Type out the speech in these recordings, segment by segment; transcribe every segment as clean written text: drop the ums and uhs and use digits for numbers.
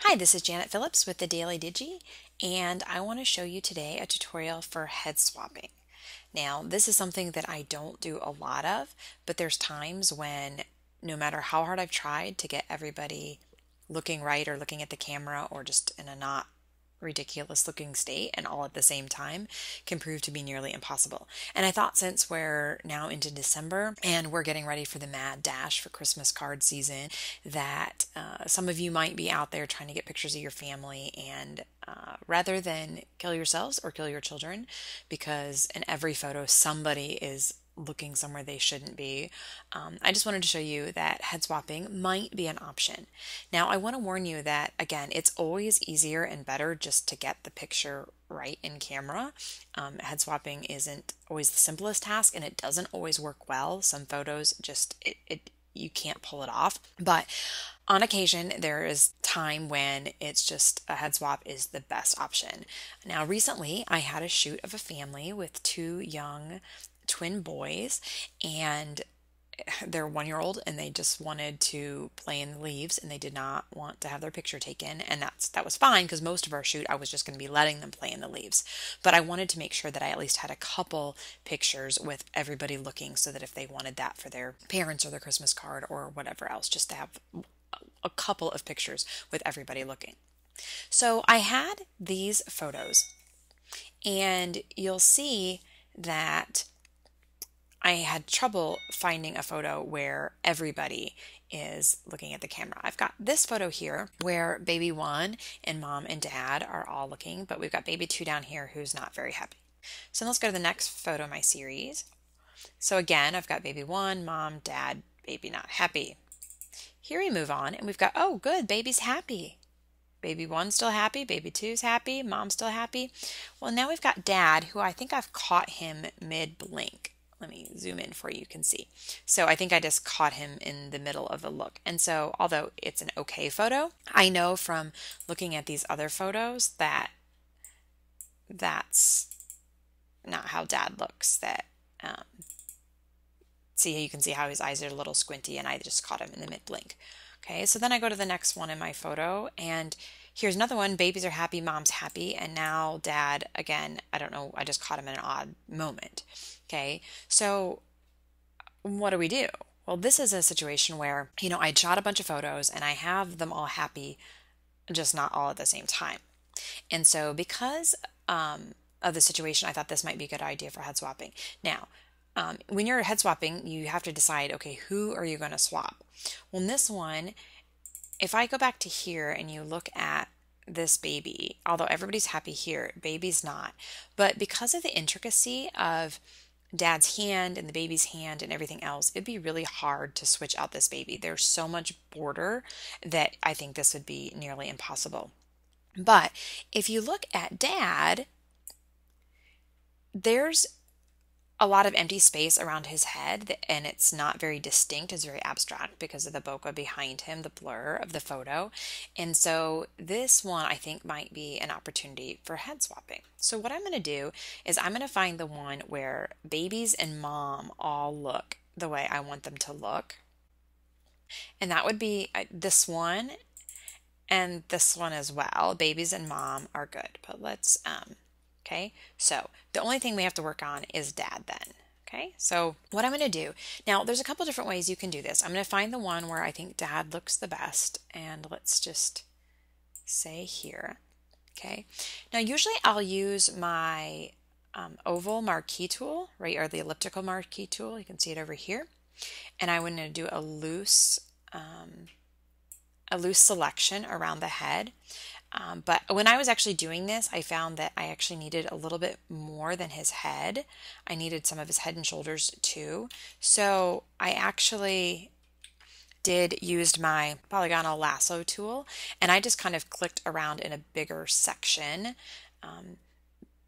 Hi, this is Janet Phillips with the Daily Digi, and I want to show you today a tutorial for head swapping. Now, this is something that I don't do a lot of, but there's times when no matter how hard I've tried to get everybody looking right or looking at the camera or just in a not ridiculous looking state and all at the same time can prove to be nearly impossible. And I thought since we're now into December and we're getting ready for the mad dash for Christmas card season that some of you might be out there trying to get pictures of your family and rather than kill yourselves or kill your children because in every photo somebody is looking somewhere they shouldn't be. I just wanted to show you that head swapping might be an option. Now, I want to warn you that, again, it's always easier and better just to get the picture right in camera. Head swapping isn't always the simplest task and it doesn't always work well. Some photos just, you can't pull it off. But on occasion, there is time when it's just a head swap is the best option. Now, recently, I had a shoot of a family with two young twin boys and they're 1 year old and they just wanted to play in the leaves and they did not want to have their picture taken, and that was fine because most of our shoot I was just going to be letting them play in the leaves, but I wanted to make sure that I at least had a couple pictures with everybody looking so that if they wanted that for their parents or their Christmas card or whatever else, just to have a couple of pictures with everybody looking. So I had these photos and you'll see that I had trouble finding a photo where everybody is looking at the camera. I've got this photo here where baby one and mom and dad are all looking, but we've got baby two down here who's not very happy. So let's go to the next photo in my series. So again, I've got baby one, mom, dad, baby not happy. Here we move on and we've got, oh good, baby's happy. Baby one's still happy, baby two's happy, mom's still happy. Well, now we've got dad, who I think I've caught him mid-blink. Let me zoom in for you can see. So I think I just caught him in the middle of the look. And so although it's an okay photo, I know from looking at these other photos that that's not how dad looks. That see, you can see how his eyes are a little squinty and I just caught him in the mid-blink. Okay, so then I go to the next one in my photo and here's another one. Babies are happy, mom's happy, and now dad, again, I don't know, I just caught him in an odd moment. Okay, so what do we do? Well, this is a situation where, I shot a bunch of photos and I have them all happy, just not all at the same time. And so because of the situation, I thought this might be a good idea for head swapping. Now, when you're head swapping, you have to decide, okay, who are you going to swap? Well, in this one, if I go back to here and you look at this baby, although everybody's happy here, baby's not. But because of the intricacy of dad's hand and the baby's hand and everything else, it'd be really hard to switch out this baby. There's so much border that I think this would be nearly impossible. But if you look at dad, there's a lot of empty space around his head and it's not very distinct. It's very abstract because of the bokeh behind him, the blur of the photo. And so this one I think might be an opportunity for head swapping. So what I'm going to do is I'm going to find the one where babies and mom all look the way I want them to look. And that would be this one and this one as well. Babies and mom are good, but let's okay, so the only thing we have to work on is dad then. Okay, so what I'm going to do, now there's a couple different ways you can do this. I'm going to find the one where I think dad looks the best, and let's just say here. Okay, now usually I'll use my oval marquee tool, right, or the elliptical marquee tool. You can see it over here. And I want to do a loose selection around the head. But when I was actually doing this, I found that I actually needed a little bit more than his head. I needed some of his head and shoulders too. So I actually used my polygonal lasso tool and I just kind of clicked around in a bigger section.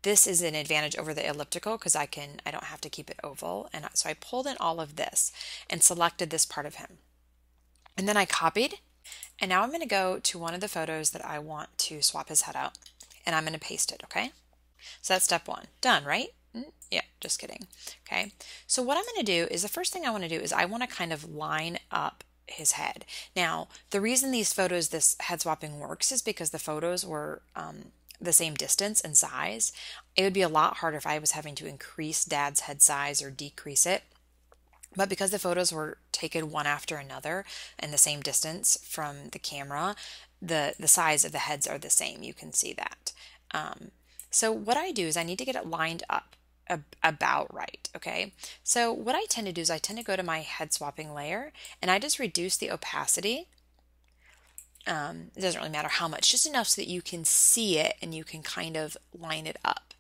This is an advantage over the elliptical because I don't have to keep it oval. And so I pulled in all of this and selected this part of him. And then I copied. And now I'm going to go to one of the photos that I want to swap his head out, and I'm going to paste it, okay? So that's step one. Done, right? Yeah, just kidding. Okay, so what I'm going to do is the first thing I want to do is I want to kind of line up his head. Now, the reason this head swapping works is because the photos were the same distance and size. It would be a lot harder if I was having to increase Dad's head size or decrease it. But because the photos were taken one after another and the same distance from the camera, the size of the heads are the same. You can see that. So what I do is I need to get it lined up about right, okay? So what I tend to do is I tend to go to my head swapping layer and I just reduce the opacity. It doesn't really matter how much, just enough so that you can see it and you can kind of line it up.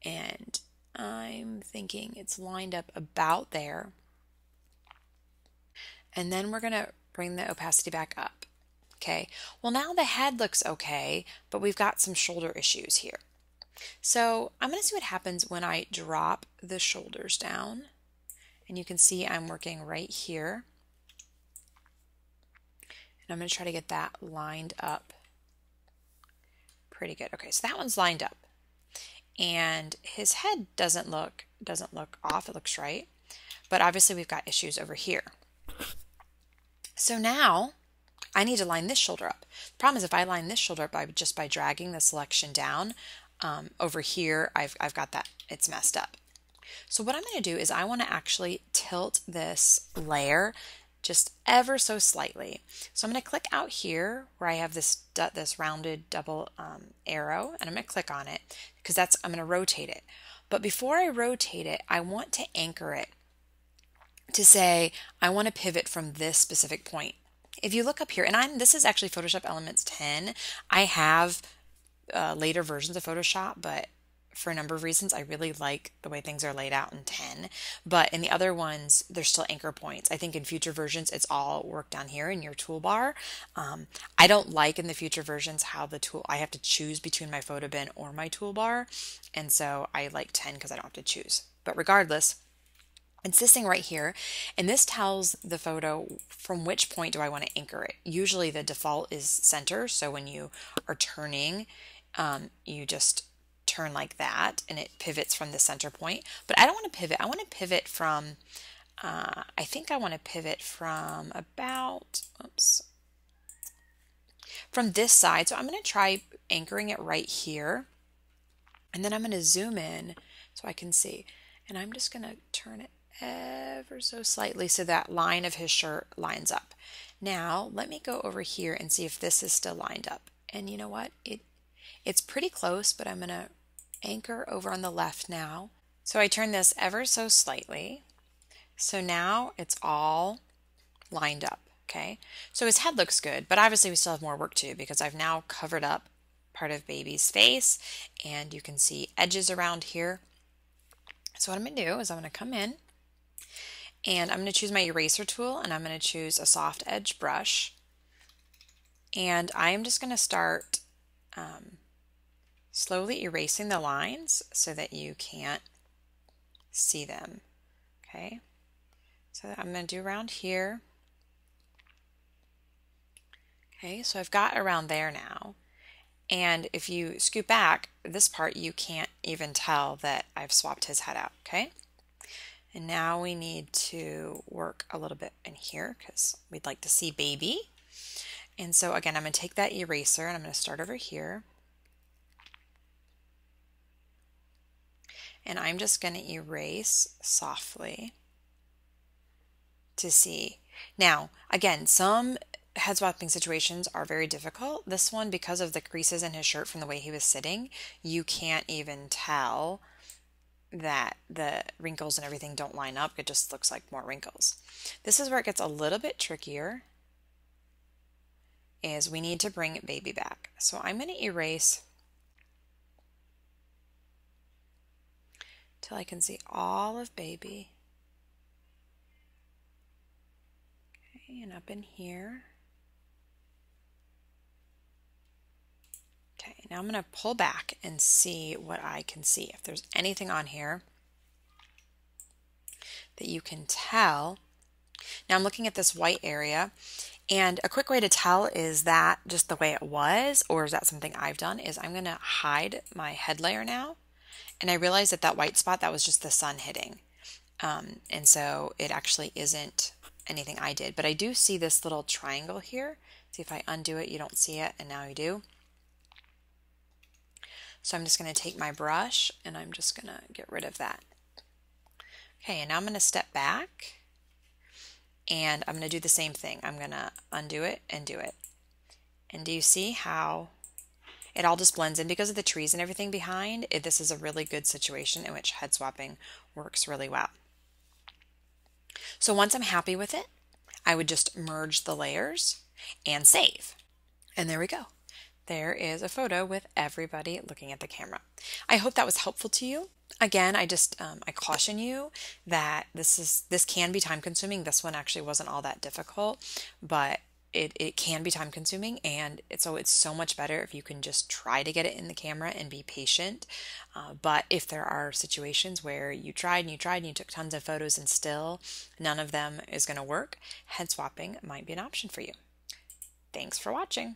And I'm thinking it's lined up about there. And then we're going to bring the opacity back up. Okay, well now the head looks okay, but we've got some shoulder issues here. So I'm going to see what happens when I drop the shoulders down. And you can see I'm working right here. And I'm going to try to get that lined up pretty good. Okay, so that one's lined up. And his head doesn't look off, it looks right. But obviously we've got issues over here. So now I need to line this shoulder up. The problem is if I line this shoulder up just by dragging the selection down, over here I've got that, it's messed up. So what I'm going to do is I want to actually tilt this layer just ever so slightly. So I'm going to click out here where I have this rounded double arrow, and I'm going to click on it because I'm going to rotate it. But before I rotate it, I want to anchor it to say I want to pivot from this specific point. If you look up here, and this is actually Photoshop Elements 10. I have later versions of Photoshop, but for a number of reasons, I really like the way things are laid out in 10. But in the other ones, there's still anchor points. I think in future versions, it's all worked down here in your toolbar. I don't like in the future versions how I have to choose between my photo bin or my toolbar. And so I like 10 because I don't have to choose. But regardless, it's this thing right here, and this tells the photo from which point do I want to anchor it. Usually the default is center, so when you are turning, you just turn like that, and it pivots from the center point. But I don't want to pivot. I want to pivot from, I think I want to pivot from about, from this side. So I'm going to try anchoring it right here, and then I'm going to zoom in so I can see. And I'm just going to turn it ever so slightly so that line of his shirt lines up. Now let me go over here and see if this is still lined up. And you know what? It's pretty close, but I'm going to anchor over on the left now. So I turn this ever so slightly. So now it's all lined up. Okay. So his head looks good, but obviously we still have more work to do because I've now covered up part of baby's face and you can see edges around here. So what I'm going to do is I'm going to come in and I'm going to choose my eraser tool and I'm going to choose a soft edge brush. And I'm just going to start slowly erasing the lines so that you can't see them. Okay, so I'm going to do around here. Okay, so I've got around there now. And if you scoot back, this part you can't even tell that I've swapped his head out. Okay. And now we need to work a little bit in here because we'd like to see baby. And so again, I'm going to take that eraser and I'm going to start over here. And I'm just going to erase softly to see. Now, again, some head swapping situations are very difficult. This one, because of the creases in his shirt from the way he was sitting, you can't even tell that the wrinkles and everything don't line up. It just looks like more wrinkles. This is where it gets a little bit trickier, is we need to bring baby back. So I'm going to erase till I can see all of baby. Okay, and up in here. Okay, now I'm going to pull back and see what I can see. If there's anything on here that you can tell. Now I'm looking at this white area, and a quick way to tell is that just the way it was, or is that something I've done, is I'm going to hide my head layer now. And I realized that white spot, that was just the sun hitting. And so it actually isn't anything I did, but I do see this little triangle here. See if I undo it, you don't see it, and now you do. So I'm just going to take my brush and I'm just going to get rid of that. Okay, and now I'm going to step back and I'm going to do the same thing. I'm going to undo it and do it. And do you see how it all just blends in because of the trees and everything behind? This is a really good situation in which head swapping works really well. So once I'm happy with it, I would just merge the layers and save. And there we go. There is a photo with everybody looking at the camera. I hope that was helpful to you. Again, I caution you that this can be time consuming. This one actually wasn't all that difficult, but it can be time consuming, and it's so much better if you can just try to get it in the camera and be patient. But if there are situations where you tried and you took tons of photos and still none of them is going to work, head swapping might be an option for you. Thanks for watching.